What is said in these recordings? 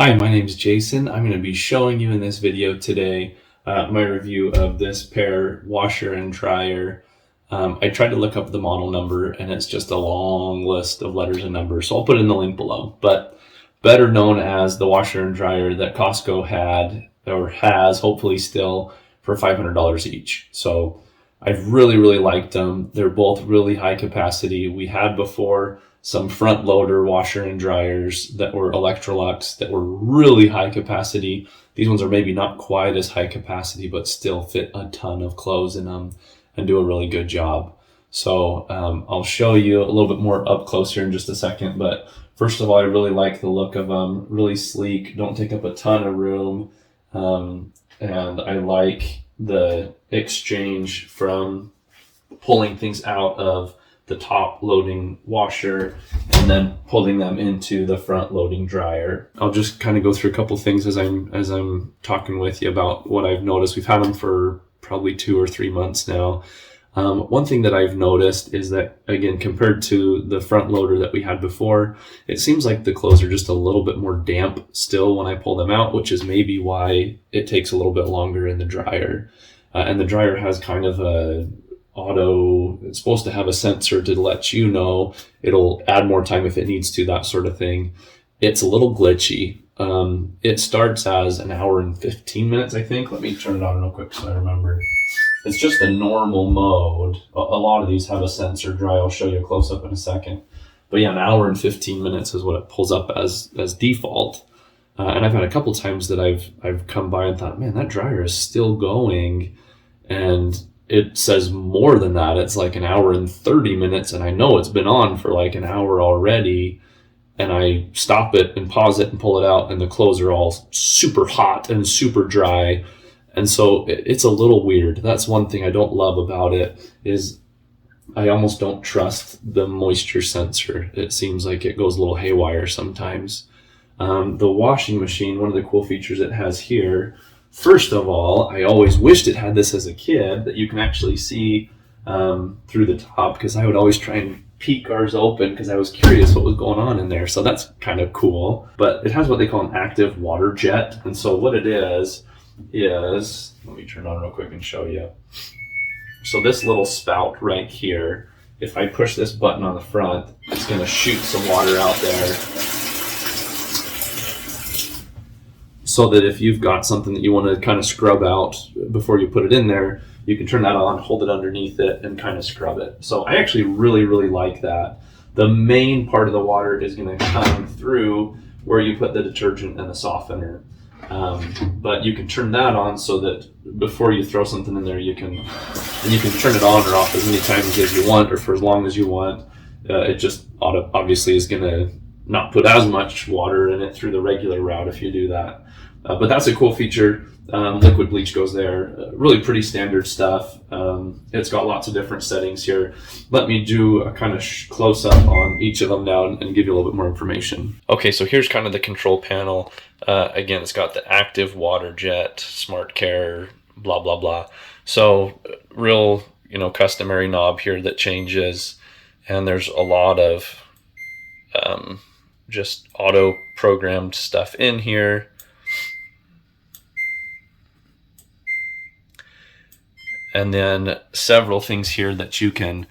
Hi, my name is Jason. I'm going to be showing you in this video today my review of this pair washer and dryer. I tried to look up the model number and it's just a long list of letters and numbers, so I'll put it in the link below. But better known as the washer and dryer that Costco had or has, hopefully still, for $500 each. So I've really liked them. They're both really high capacity. We had before some front loader washer and dryers that were Electrolux that were really high capacity. These ones are maybe not quite as high capacity, but still fit a ton of clothes in them and do a really good job. So I'll show you a little bit more up close here in just a second. But first of all, I really like the look of them. Really sleek, don't take up a ton of room. And I like the exchange from pulling things out of the top loading washer and then pulling them into the front loading dryer. I'll just kind of go through a couple things as I'm talking with you about what I've noticed. We've had them for probably 2 or 3 months now. One thing that I've noticed is that, again, compared to the front loader that we had before, it seems like the clothes are just a little bit more damp still when I pull them out, which is maybe why it takes a little bit longer in the dryer. And the dryer has kind of it's supposed to have a sensor to let you know it'll add more time if it needs to, that sort of thing. It's a little glitchy. It starts as an hour and 15 minutes, I think. Let me turn it on real quick so I remember. It's just a normal mode. A lot of these have a sensor dry. I'll show you a close up in a second. But yeah, an hour and 15 minutes is what it pulls up as default. And I've had a couple times that I've come by and thought, man, that dryer is still going. And it says more than that. It's like an hour and 30 minutes, and I know it's been on for like an hour already. And I stop it and pause it and pull it out, and the clothes are all super hot and super dry. And so it's a little weird. That's one thing I don't love about it, is I almost don't trust the moisture sensor. It seems like it goes a little haywire sometimes. The washing machine, one of the cool features it has here, first of all, I always wished it had this as a kid, that you can actually see through the top, because I would always try and peek ours open because I was curious what was going on in there. So that's kind of cool. But it has what they call an active water jet. And so what it is, let me turn it on real quick and show you. So this little spout right here, if I push this button on the front, it's going to shoot some water out there, so that if you've got something that you want to kind of scrub out before you put it in there, you can turn that on, hold it underneath it, and kind of scrub it. So I actually really like that. The main part of the water is going to come through where you put the detergent and the softener. But you can turn that on so that before you throw something in there, you can turn it on or off as many times as you want, or for as long as you want. It just obviously is going to not put as much water in it through the regular route if you do that. But that's a cool feature. Liquid bleach goes there. Really pretty standard stuff. It's got lots of different settings here. Let me do a kind of close up on each of them now and give you a little bit more information. Okay, so here's kind of the control panel. Again, it's got the active water jet, smart care, blah blah blah. So real, customary knob here that changes, and there's a lot of just auto programmed stuff in here. And then several things here that you can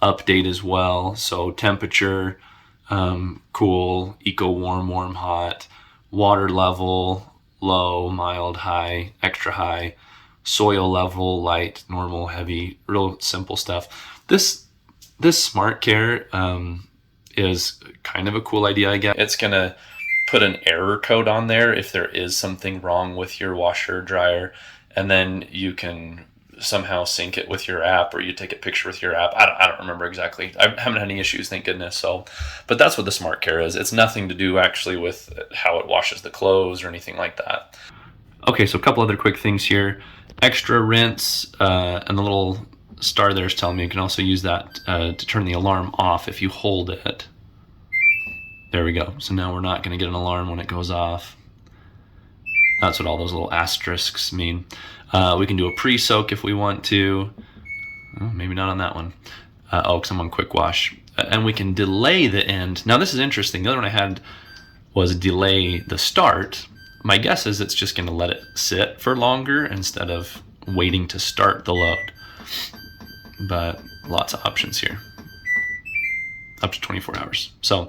update as well. So temperature, cool, eco warm, warm, hot, water level, low, mild, high, extra high, soil level, light, normal, heavy, real simple stuff. This smart care is kind of a cool idea, I guess. It's gonna put an error code on there if there is something wrong with your washer or dryer, and then you can somehow sync it with your app, or you take a picture with your app. I don't remember exactly. I haven't had any issues, thank goodness. So, but that's what the smart care is. It's nothing to do actually with how it washes the clothes or anything like that. Okay, so a couple other quick things here. Extra rinse, and the little star there is telling me you can also use that to turn the alarm off if you hold it. There we go. So now we're not going to get an alarm when it goes off. That's what all those little asterisks mean. We can do a pre-soak if we want to. Oh, maybe not on that one. Because I'm on quick wash. And we can delay the end. Now this is interesting. The other one I had was delay the start. My guess is it's just going to let it sit for longer instead of waiting to start the load. But lots of options here. Up to 24 hours. So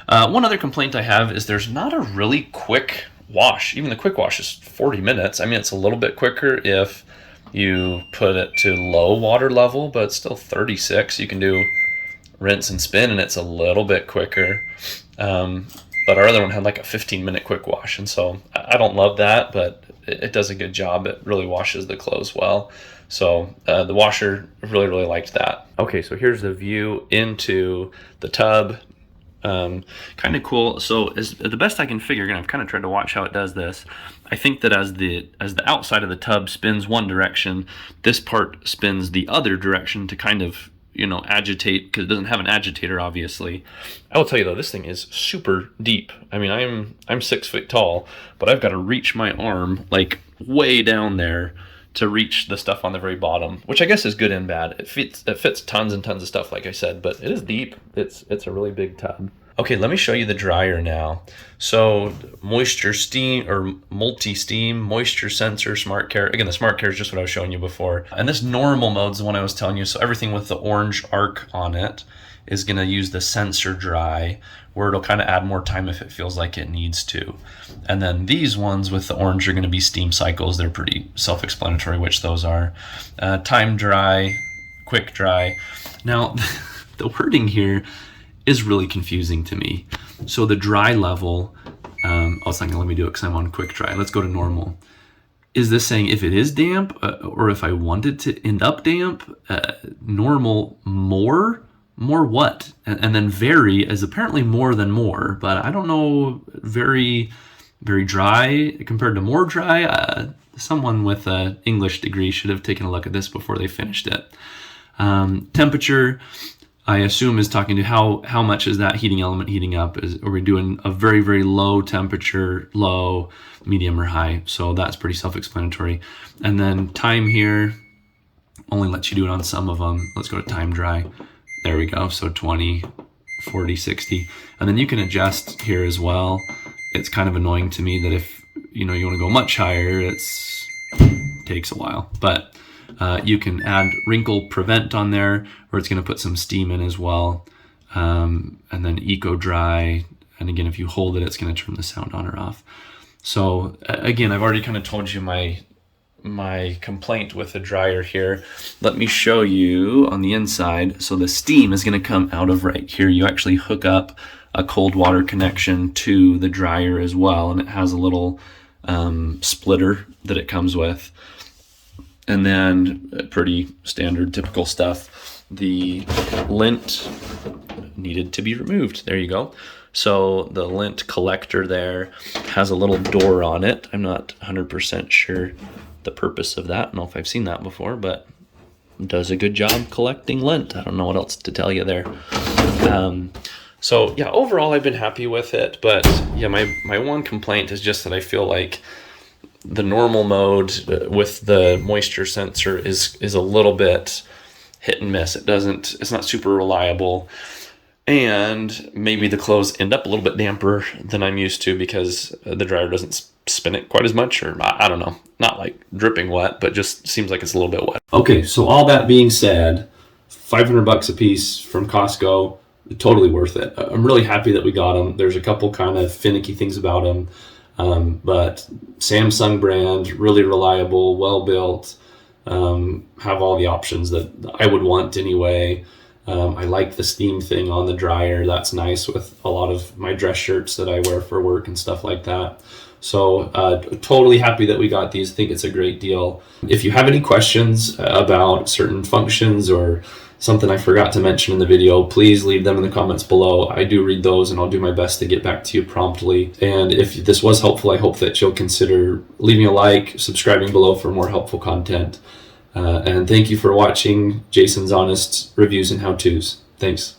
one other complaint I have is there's not a really quick wash. Even the quick wash is 40 minutes. I mean, it's a little bit quicker if you put it to low water level, but it's still 36. You can do rinse and spin and it's a little bit quicker. But our other one had like a 15-minute quick wash, and so I don't love that, but it does a good job. It really washes the clothes well. So the washer really liked that. Okay, so here's the view into the tub. Kind of cool. So as the best I can figure, and I've kind of tried to watch how it does this, I think that as the outside of the tub spins one direction, this part spins the other direction to kind of, you know, agitate, because it doesn't have an agitator, obviously. I will tell you though, this thing is super deep. I mean, I'm 6 foot tall, but I've got to reach my arm like way down there to reach the stuff on the very bottom, which I guess is good and bad. It fits tons and tons of stuff, like I said, but it is deep. It's a really big tub. Okay, let me show you the dryer now. So moisture steam, or multi-steam, moisture sensor, smart care. Again, the smart care is just what I was showing you before. And this normal mode is the one I was telling you. So everything with the orange arc on it is gonna use the sensor dry, where it'll kind of add more time if it feels like it needs to. And then these ones with the orange are gonna be steam cycles. They're pretty self-explanatory which those are. Time dry, quick dry. Now, the wording here is really confusing to me. So the dry level, it's not gonna let me do it because I'm on quick dry. Let's go to normal. Is this saying if it is damp, or if I want it to end up damp? Normal, more what? And then very is apparently more than more, but I don't know, very dry compared to more dry. Someone with an English degree should have taken a look at this before they finished it. Temperature, I assume, is talking to how much is that heating element heating up? Are we doing a very low temperature, low, medium, or high? So that's pretty self-explanatory. And then time here only lets you do it on some of them. Let's go to time dry. There we go. So 20, 40, 60. And then you can adjust here as well. It's kind of annoying to me that if you want to go much higher, it takes a while. But you can add wrinkle prevent on there, or it's going to put some steam in as well. And then eco dry. And again, if you hold it, it's going to turn the sound on or off. So again, I've already kind of told you my complaint with the dryer here. Let me show you on the inside. So the steam is going to come out of right here. You actually hook up a cold water connection to the dryer as well, and it has a little splitter that it comes with. And then pretty standard typical stuff, the lint needed to be removed. There you go. So the lint collector there has a little door on it. I'm not 100% sure the purpose of that. I don't know if I've seen that before, but it does a good job collecting lint. I don't know what else to tell you there. So yeah, overall I've been happy with it, but yeah, my one complaint is just that I feel like the normal mode with the moisture sensor is a little bit hit and miss. It's not super reliable, and maybe the clothes end up a little bit damper than I'm used to because the dryer doesn't spin it quite as much, or I don't know, not like dripping wet, but just seems like it's a little bit wet. Okay, so all that being said, $500 a piece from Costco, totally worth it. I'm really happy that we got them. There's a couple kind of finicky things about them, but Samsung brand, really reliable, well built, have all the options that I would want anyway. I like the steam thing on the dryer. That's nice with a lot of my dress shirts that I wear for work and stuff like that. So totally happy that we got these. I think it's a great deal. If you have any questions about certain functions or something I forgot to mention in the video, please leave them in the comments below. I do read those and I'll do my best to get back to you promptly. And if this was helpful, I hope that you'll consider leaving a like, subscribing below for more helpful content. And thank you for watching Jason's Honest Reviews and How-Tos. Thanks.